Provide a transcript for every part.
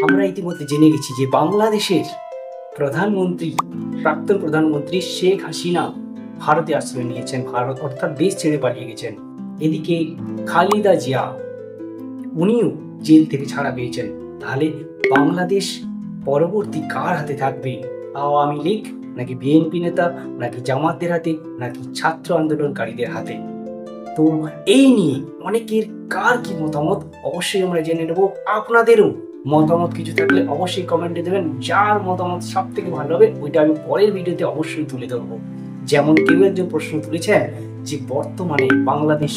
আমরা ইতিমধ্যে জেনে গেছি যে বাংলাদেশের প্রাক্তন প্রধানমন্ত্রী শেখ হাসিনা ভারতে আশ্রয় নিয়েছেন, ভারত অর্থাৎ দেশ ছেড়ে পালিয়ে গেছেন। এদিকে খালেদা জিয়া উনিও জেল থেকে ছাড়া পেয়েছেন। তাহলে বাংলাদেশ পরবর্তী কার হাতে থাকবে? আওয়ামী লীগ নাকি বিএনপি নেতা নাকি জামাতের হাতে নাকি ছাত্র আন্দোলনকারীদের হাতে? তো এই নিয়ে অনেকের কার কি মতামত অবশ্যই আমরা জেনে নেব। আপনাদেরও মতামত কিছু থাকলে অবশ্যই কমেন্টে দেবেন। যার মতামত সব থেকে ভালো হবে ওইটা আমি পরের ভিডিওতে অবশ্যই তুলে ধরবো। যেমন কেউ একজন প্রশ্ন তুলেছেন যে বর্তমানে বাংলাদেশ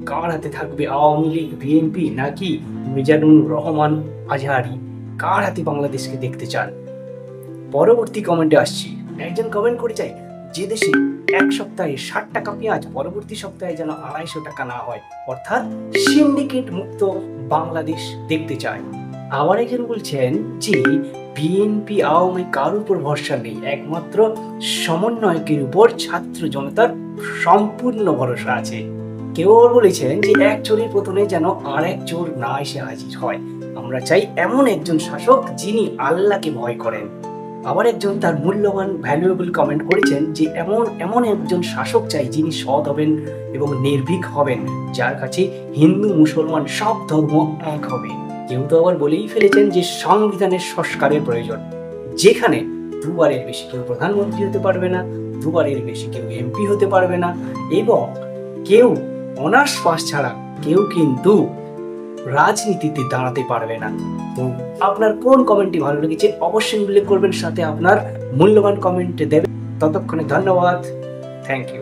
কার হাতে থাকবে, আওয়ামী লীগ বিএনপি নাকি মিজানুর রহমান আজহারি? কার হাতে বাংলাদেশকে দেখতে চান? পরবর্তী কমেন্টে আসছি। একজন কমেন্ট করে চাই যে দেশে এক সপ্তাহে 60 টাকা পেঁয়াজ পরবর্তী সপ্তাহে যেন 250 টাকা না হয়, অর্থাৎ সিন্ডিকেট মুক্ত বাংলাদেশ দেখতে চায়। আবার একজন বলছেন যে বিএনপি আওয়ামী কার উপর ভরসা নেই, একমাত্র সমন্বয়কের উপর ছাত্র জনতার সম্পূর্ণ ভরসা আছে। কেউ বলেছেন যে এক চোরের পতনে যেন আর এক চোর না এসে হাজির হয়, আমরা চাই এমন একজন শাসক যিনি আল্লাহকে ভয় করেন। আবার একজন তার মূল্যবান ভ্যালুয়েবল কমেন্ট করেছেন যে এমন একজন শাসক চাই যিনি সৎ হবেন এবং নির্ভীক হবেন, যার কাছে হিন্দু মুসলমান সব ধর্ম এক হবে। কেউ তো আবার বলেই ফেলেছেন যে সংবিধানের সংস্কারের প্রয়োজন, যেখানে দুবারের বেশি কেউ প্রধানমন্ত্রী হতে পারবে না, দুবারের বেশি কেউ এমপি হতে পারবে না, এবং কেউ অনার্স পাস ছাড়া কেউ কিন্তু রাজনীতিতে দাঁড়াতে পারবে না। তো আপনার কোন কমেন্টটি ভালো লেগেছে অবশ্যই উল্লেখ করবেন, সাথে আপনার মূল্যবান কমেন্ট দেবেন। ততক্ষণে ধন্যবাদ, থ্যাংক ইউ।